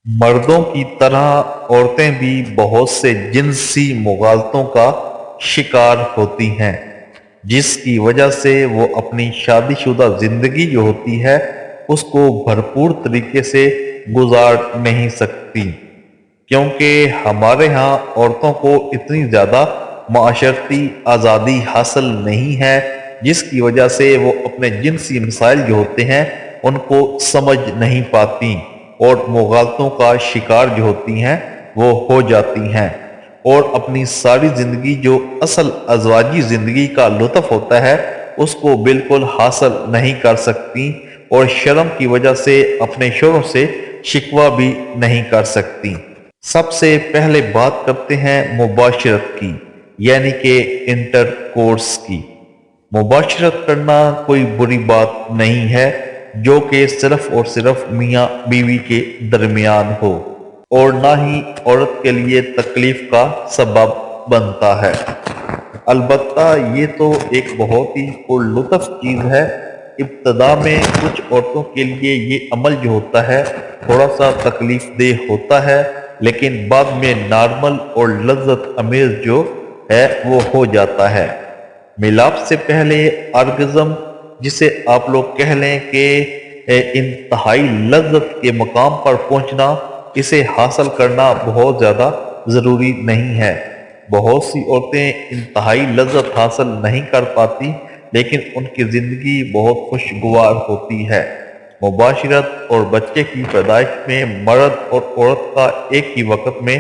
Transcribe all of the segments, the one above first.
مردوں کی طرح عورتیں بھی بہت سے جنسی مغالطوں کا شکار ہوتی ہیں، جس کی وجہ سے وہ اپنی شادی شدہ زندگی جو ہوتی ہے اس کو بھرپور طریقے سے گزار نہیں سکتی، کیونکہ ہمارے ہاں عورتوں کو اتنی زیادہ معاشرتی آزادی حاصل نہیں ہے، جس کی وجہ سے وہ اپنے جنسی مسائل جو ہوتے ہیں ان کو سمجھ نہیں پاتی اور مغالطوں کا شکار جو ہوتی ہیں وہ ہو جاتی ہیں، اور اپنی ساری زندگی جو اصل ازواجی زندگی کا لطف ہوتا ہے اس کو بالکل حاصل نہیں کر سکتی، اور شرم کی وجہ سے اپنے شوہر سے شکوہ بھی نہیں کر سکتی۔ سب سے پہلے بات کرتے ہیں مباشرت کی، یعنی کہ انٹر کورس کی۔ مباشرت کرنا کوئی بری بات نہیں ہے جو کہ صرف اور صرف میاں بیوی کے درمیان ہو، اور نہ ہی عورت کے لیے تکلیف کا سبب بنتا ہے۔ البتہ یہ تو ایک بہت ہی پرلطف چیز ہے۔ ابتدا میں کچھ عورتوں کے لیے یہ عمل جو ہوتا ہے تھوڑا سا تکلیف دہ ہوتا ہے، لیکن بعد میں نارمل اور لذت امیز جو ہے وہ ہو جاتا ہے۔ میلاد سے پہلے آرگزم، جسے آپ لوگ کہہ لیں کہ انتہائی لذت کے مقام پر پہنچنا، اسے حاصل کرنا بہت زیادہ ضروری نہیں ہے۔ بہت سی عورتیں انتہائی لذت حاصل نہیں کر پاتی، لیکن ان کی زندگی بہت خوشگوار ہوتی ہے۔ مباشرت اور بچے کی پیدائش میں مرد اور عورت کا ایک ہی وقت میں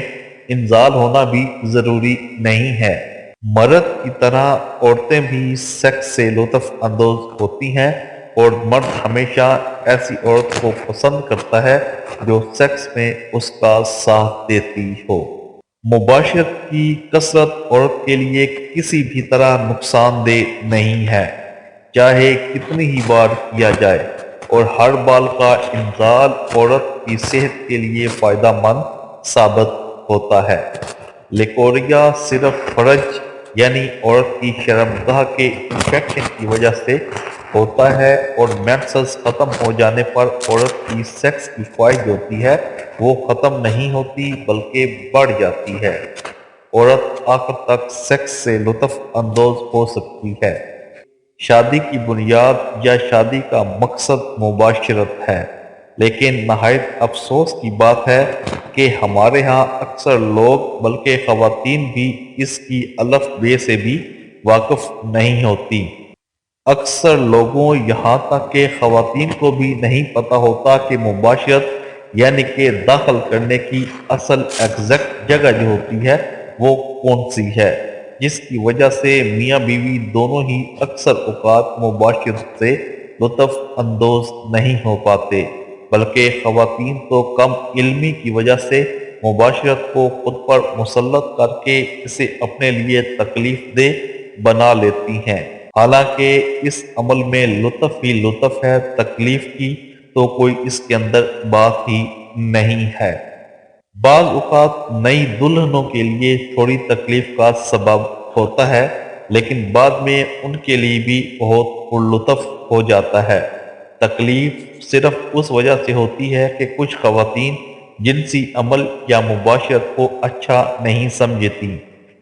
انزال ہونا بھی ضروری نہیں ہے۔ مرد کی طرح عورتیں بھی سیکس سے لطف اندوز ہوتی ہیں، اور مرد ہمیشہ ایسی عورت کو پسند کرتا ہے جو سیکس میں اس کا ساتھ دیتی ہو۔ مباشرت کی کثرت عورت کے لیے کسی بھی طرح نقصان دہ نہیں ہے، چاہے کتنی ہی بار کیا جائے، اور ہر بال کا انزال عورت کی صحت کے لیے فائدہ مند ثابت ہوتا ہے۔ لیکوریا صرف فرج یعنی عورت کی شرمگاہ کے انفیکشن کی وجہ سے ہوتا ہے، اور مینسز ختم ہو جانے پر عورت کی سیکس کی خواہش ہوتی ہے وہ ختم نہیں ہوتی بلکہ بڑھ جاتی ہے۔ عورت آخر تک سیکس سے لطف اندوز ہو سکتی ہے۔ شادی کی بنیاد یا شادی کا مقصد مباشرت ہے، لیکن نہایت افسوس کی بات ہے کہ ہمارے ہاں اکثر لوگ بلکہ خواتین بھی اس کی الف بے سے بھی واقف نہیں ہوتی۔ اکثر لوگوں یہاں تک کہ خواتین کو بھی نہیں پتہ ہوتا کہ مباشرت یعنی کہ داخل کرنے کی اصل ایگزیکٹ جگہ جو ہوتی ہے وہ کون سی ہے، جس کی وجہ سے میاں بیوی دونوں ہی اکثر اوقات مباشرت سے لطف اندوز نہیں ہو پاتے، بلکہ خواتین تو کم علمی کی وجہ سے مباشرت کو خود پر مسلط کر کے اسے اپنے لیے تکلیف دہ بنا لیتی ہیں، حالانکہ اس عمل میں لطف ہی لطف ہے، تکلیف کی تو کوئی اس کے اندر بات ہی نہیں ہے۔ بعض اوقات نئی دلہنوں کے لیے تھوڑی تکلیف کا سبب ہوتا ہے، لیکن بعد میں ان کے لیے بھی بہت پرلطف ہو جاتا ہے۔ تکلیف صرف اس وجہ سے ہوتی ہے کہ کچھ خواتین جنسی عمل یا مباشرت کو اچھا نہیں سمجھتی،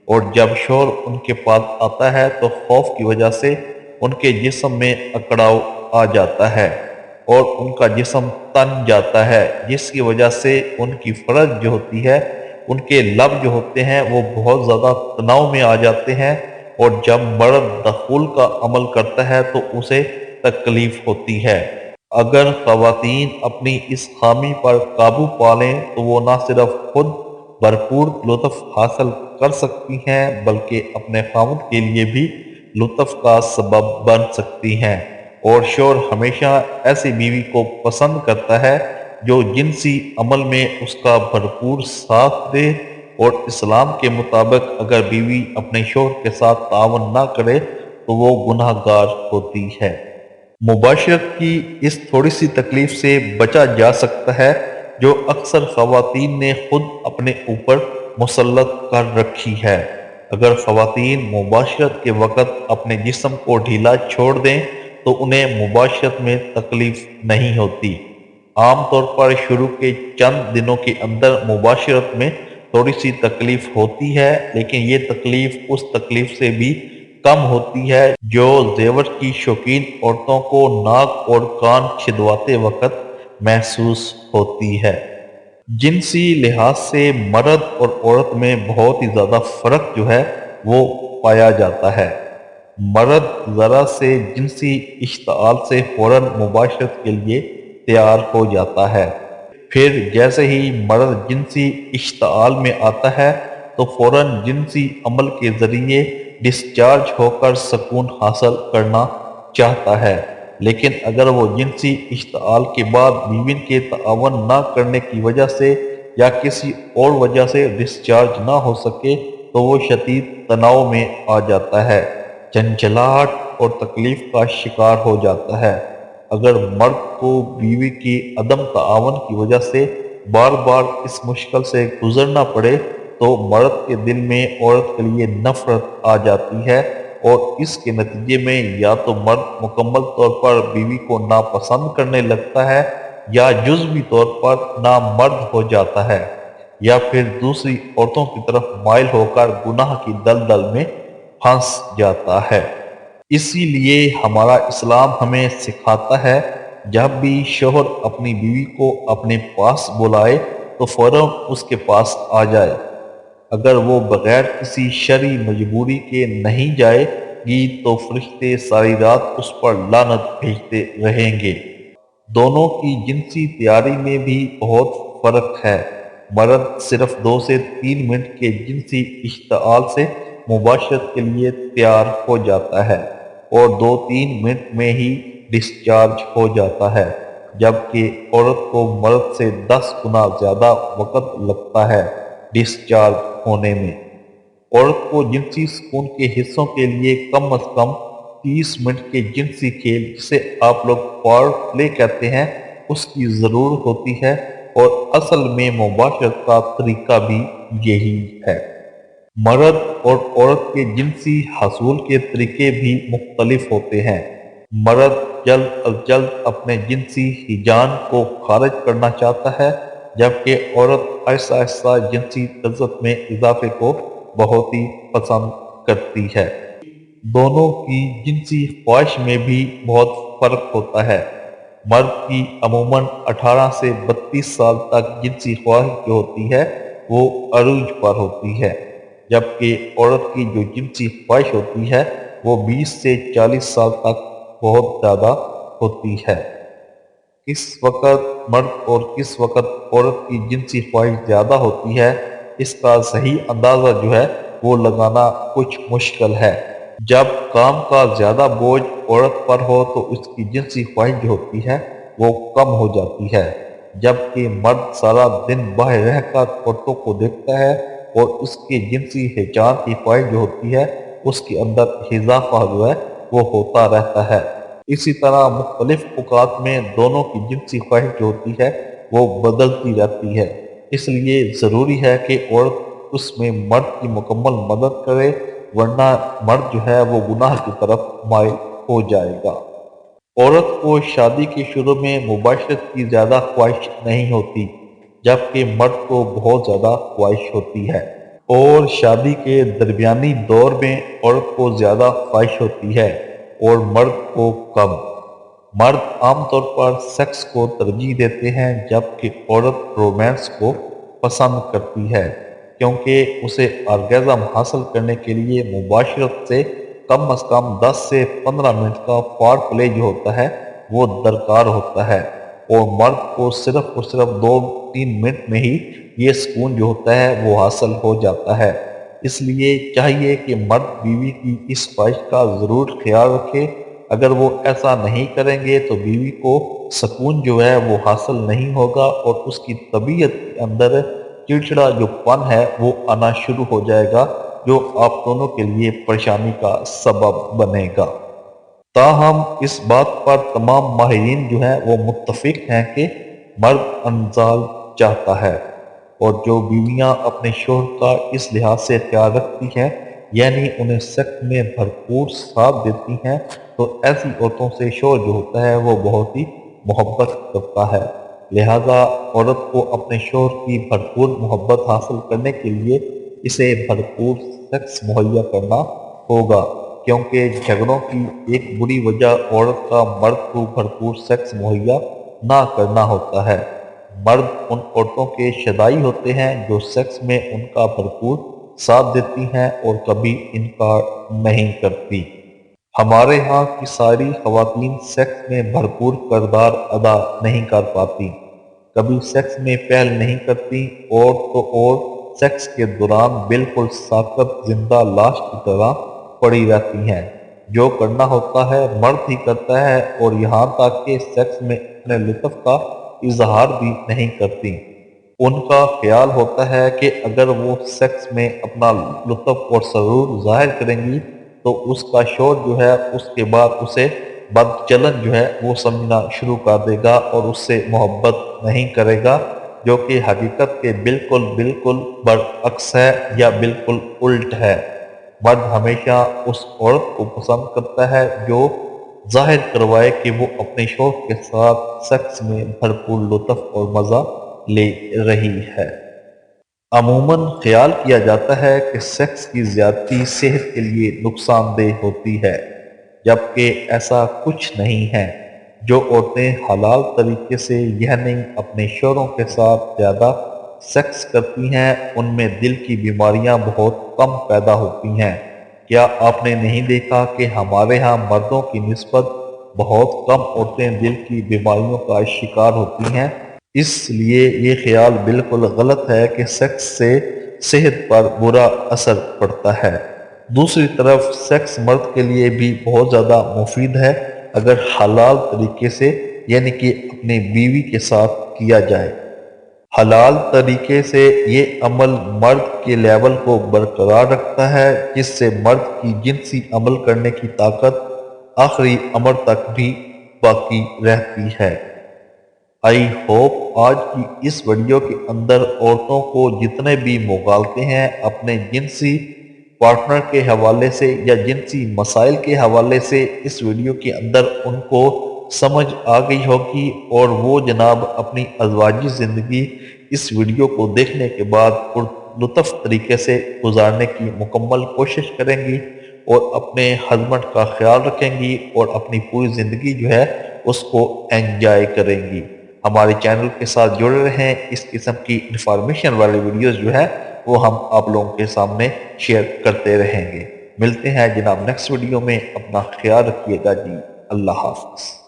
اور جب شوہر ان کے پاس آتا ہے تو خوف کی وجہ سے ان کے جسم میں اکڑاؤ آ جاتا ہے اور ان کا جسم تن جاتا ہے، جس کی وجہ سے ان کی فرج جو ہوتی ہے، ان کے لب جو ہوتے ہیں وہ بہت زیادہ تناؤ میں آ جاتے ہیں، اور جب مرد دخول کا عمل کرتا ہے تو اسے تکلیف ہوتی ہے۔ اگر خواتین اپنی اس خامی پر قابو پا لیں تو وہ نہ صرف خود بھرپور لطف حاصل کر سکتی ہیں بلکہ اپنے خاوند کے لیے بھی لطف کا سبب بن سکتی ہیں، اور شوہر ہمیشہ ایسی بیوی کو پسند کرتا ہے جو جنسی عمل میں اس کا بھرپور ساتھ دے، اور اسلام کے مطابق اگر بیوی اپنے شوہر کے ساتھ تعاون نہ کرے تو وہ گناہ گار ہوتی ہے۔ مباشرت کی اس تھوڑی سی تکلیف سے بچا جا سکتا ہے جو اکثر خواتین نے خود اپنے اوپر مسلط کر رکھی ہے۔ اگر خواتین مباشرت کے وقت اپنے جسم کو ڈھیلا چھوڑ دیں تو انہیں مباشرت میں تکلیف نہیں ہوتی، عام طور پر شروع کے چند دنوں کے اندر مباشرت میں تھوڑی سی تکلیف ہوتی ہے، لیکن یہ تکلیف اس تکلیف سے بھی کم ہوتی ہے جو زیور کی شوقین عورتوں کو ناک اور کان چھدواتے وقت محسوس ہوتی ہے۔ جنسی لحاظ سے مرد اور عورت میں بہت ہی زیادہ فرق جو ہے وہ پایا جاتا ہے۔ مرد ذرا سے جنسی اشتعال سے فوراً مباشرت کے لیے تیار ہو جاتا ہے، پھر جیسے ہی مرد جنسی اشتعال میں آتا ہے تو فوراً جنسی عمل کے ذریعے ڈسچارج ہو کر سکون حاصل کرنا چاہتا ہے، لیکن اگر وہ جنسی اشتعال کے بعد بیوی کے تعاون نہ کرنے کی وجہ سے یا کسی اور وجہ سے ڈسچارج نہ ہو سکے تو وہ شدید تناؤ میں آ جاتا ہے، جھنجھلاہٹ اور تکلیف کا شکار ہو جاتا ہے۔ اگر مرد کو بیوی کی عدم تعاون کی وجہ سے بار بار اس مشکل سے گزرنا پڑے تو مرد کے دل میں عورت کے لیے نفرت آ جاتی ہے، اور اس کے نتیجے میں یا تو مرد مکمل طور پر بیوی کو ناپسند کرنے لگتا ہے یا جزوی طور پر نامرد ہو جاتا ہے، یا پھر دوسری عورتوں کی طرف مائل ہو کر گناہ کی دلدل میں پھنس جاتا ہے۔ اسی لیے ہمارا اسلام ہمیں سکھاتا ہے جب بھی شوہر اپنی بیوی کو اپنے پاس بلائے تو فوراً اس کے پاس آ جائے۔ اگر وہ بغیر کسی شرعی مجبوری کے نہیں جائے گی تو فرشتے ساری رات اس پر لعنت بھیجتے رہیں گے۔ دونوں کی جنسی تیاری میں بھی بہت فرق ہے۔ مرد صرف 2 سے 3 منٹ کے جنسی اشتعال سے مباشرت کے لیے تیار ہو جاتا ہے اور 2-3 منٹ میں ہی ڈسچارج ہو جاتا ہے، جبکہ عورت کو مرد سے 10 گنا زیادہ وقت لگتا ہے ڈسچارج ہونے میں۔ عورت کو جنسی سکون کے حصوں کے لیے کم از کم 30 منٹ کے جنسی کھیل، جسے آپ لوگ پاور پلے کہتے ہیں، اس کی ضرورت ہوتی ہے، اور اصل میں مباشرت کا طریقہ بھی یہی ہے۔ مرد اور عورت کے جنسی حصول کے طریقے بھی مختلف ہوتے ہیں۔ مرد جلد از جلد اپنے جنسی ہیجان کو خارج کرنا چاہتا ہے، جبکہ عورت آہستہ آہستہ جنسی لذت میں اضافے کو بہت ہی پسند کرتی ہے۔ دونوں کی جنسی خواہش میں بھی بہت فرق ہوتا ہے۔ مرد کی عموماً 18 سے 32 سال تک جنسی خواہش جو ہوتی ہے وہ عروج پر ہوتی ہے، جبکہ عورت کی جو جنسی خواہش ہوتی ہے وہ 20 سے 40 سال تک بہت زیادہ ہوتی ہے۔ کس وقت مرد اور کس وقت عورت کی جنسی خواہش زیادہ ہوتی ہے، اس کا صحیح اندازہ جو ہے وہ لگانا کچھ مشکل ہے۔ جب کام کا زیادہ بوجھ عورت پر ہو تو اس کی جنسی خواہش جو ہوتی ہے وہ کم ہو جاتی ہے، جبکہ مرد سارا دن باہر رہ کر عورتوں کو دیکھتا ہے اور اس کے جنسی ہیجان کی خواہش جو ہوتی ہے اس کے اندر اضافہ جو ہے وہ ہوتا رہتا ہے۔ اسی طرح مختلف اوقات میں دونوں کی جنسی خواہش جو ہوتی ہے وہ بدلتی رہتی ہے، اس لیے ضروری ہے کہ عورت اس میں مرد کی مکمل مدد کرے، ورنہ مرد جو ہے وہ گناہ کی طرف مائل ہو جائے گا۔ عورت کو شادی کے شروع میں مباشرت کی زیادہ خواہش نہیں ہوتی، جبکہ مرد کو بہت زیادہ خواہش ہوتی ہے، اور شادی کے درمیانی دور میں عورت کو زیادہ خواہش ہوتی ہے اور مرد کو کم۔ مرد عام طور پر سیکس کو ترجیح دیتے ہیں، جبکہ عورت رومانس کو پسند کرتی ہے، کیونکہ اسے آرگیزم حاصل کرنے کے لیے مباشرت سے کم از کم 10 سے 15 منٹ کا فار پلے جو ہوتا ہے وہ درکار ہوتا ہے، اور مرد کو صرف اور صرف 2-3 منٹ میں ہی یہ سکون جو ہوتا ہے وہ حاصل ہو جاتا ہے۔ اس لیے چاہیے کہ مرد بیوی کی اس خواہش کا ضرور خیال رکھے۔ اگر وہ ایسا نہیں کریں گے تو بیوی کو سکون جو ہے وہ حاصل نہیں ہوگا، اور اس کی طبیعت کے اندر چڑچڑا جو پن ہے وہ آنا شروع ہو جائے گا، جو آپ دونوں کے لیے پریشانی کا سبب بنے گا۔ تاہم اس بات پر تمام ماہرین جو ہیں وہ متفق ہیں کہ مرد انزال چاہتا ہے، اور جو بیویاں اپنے شوہر کا اس لحاظ سے خیال رکھتی ہیں، یعنی انہیں سیکس میں بھرپور ساتھ دیتی ہیں، تو ایسی عورتوں سے شوہر جو ہوتا ہے وہ بہت ہی محبت کرتا ہے۔ لہذا عورت کو اپنے شوہر کی بھرپور محبت حاصل کرنے کے لیے اسے بھرپور سیکس مہیا کرنا ہوگا، کیونکہ جھگڑوں کی ایک بری وجہ عورت کا مرد کو بھرپور سیکس مہیا نہ کرنا ہوتا ہے۔ مرد ان عورتوں کے شدائی ہوتے ہیں جو سیکس میں ان کا بھرپور ساتھ دیتی ہیں اور کبھی انکار نہیں کرتی۔ ہمارے ہاں کی ساری خواتین سیکس میں بھرپور کردار ادا نہیں کر پاتی، کبھی سیکس میں پہل نہیں کرتی اور تو اور سیکس کے دوران بالکل ساکت زندہ لاش کی طرح پڑی رہتی ہیں۔ جو کرنا ہوتا ہے مرد ہی کرتا ہے اور یہاں تک کہ سیکس میں اپنے لطف کا اظہار بھی نہیں کرتی۔ ان کا خیال ہوتا ہے کہ اگر وہ سیکس میں اپنا لطف اور سرور ظاہر کریں گی تو اس کا شوہر جو ہے اس کے بعد اسے بدچلن جو ہے وہ سمجھنا شروع کر دے گا اور اس سے محبت نہیں کرے گا، جو کہ حقیقت کے بالکل برعکس ہے یا بالکل الٹ ہے۔ مرد ہمیشہ اس عورت کو پسند کرتا ہے جو ظاہر کروائے کہ وہ اپنے شوہر کے ساتھ سیکس میں بھرپور لطف اور مزہ لے رہی ہے۔ عموماً خیال کیا جاتا ہے کہ سیکس کی زیادتی صحت کے لیے نقصان دہ ہوتی ہے، جبکہ ایسا کچھ نہیں ہے۔ جو عورتیں حلال طریقے سے یعنی اپنے شوہروں کے ساتھ زیادہ سیکس کرتی ہیں ان میں دل کی بیماریاں بہت کم پیدا ہوتی ہیں۔ کیا آپ نے نہیں دیکھا کہ ہمارے ہاں مردوں کی نسبت بہت کم عورتیں دل کی بیماریوں کا شکار ہوتی ہیں؟ اس لیے یہ خیال بالکل غلط ہے کہ سیکس سے صحت پر برا اثر پڑتا ہے۔ دوسری طرف سیکس مرد کے لیے بھی بہت زیادہ مفید ہے اگر حلال طریقے سے یعنی کہ اپنی بیوی کے ساتھ کیا جائے۔ حلال طریقے سے یہ عمل مرد کے لیول کو برقرار رکھتا ہے، جس سے مرد کی جنسی عمل کرنے کی طاقت آخری عمر تک بھی باقی رہتی ہے۔ آئی ہوپ آج کی اس ویڈیو کے اندر عورتوں کو جتنے بھی مغالطے ہیں اپنے جنسی پارٹنر کے حوالے سے یا جنسی مسائل کے حوالے سے اس ویڈیو کے اندر ان کو سمجھ آ گئی ہوگی اور وہ جناب اپنی ازواجی زندگی اس ویڈیو کو دیکھنے کے بعد لطف طریقے سے گزارنے کی مکمل کوشش کریں گی اور اپنے ہسبینڈ کا خیال رکھیں گی اور اپنی پوری زندگی جو ہے اس کو انجوائے کریں گی۔ ہمارے چینل کے ساتھ جڑے رہیں، اس قسم کی انفارمیشن والی ویڈیوز جو ہے وہ ہم آپ لوگوں کے سامنے شیئر کرتے رہیں گے۔ ملتے ہیں جناب نیکسٹ ویڈیو میں، اپنا خیال رکھیے گا جی، اللہ حافظ۔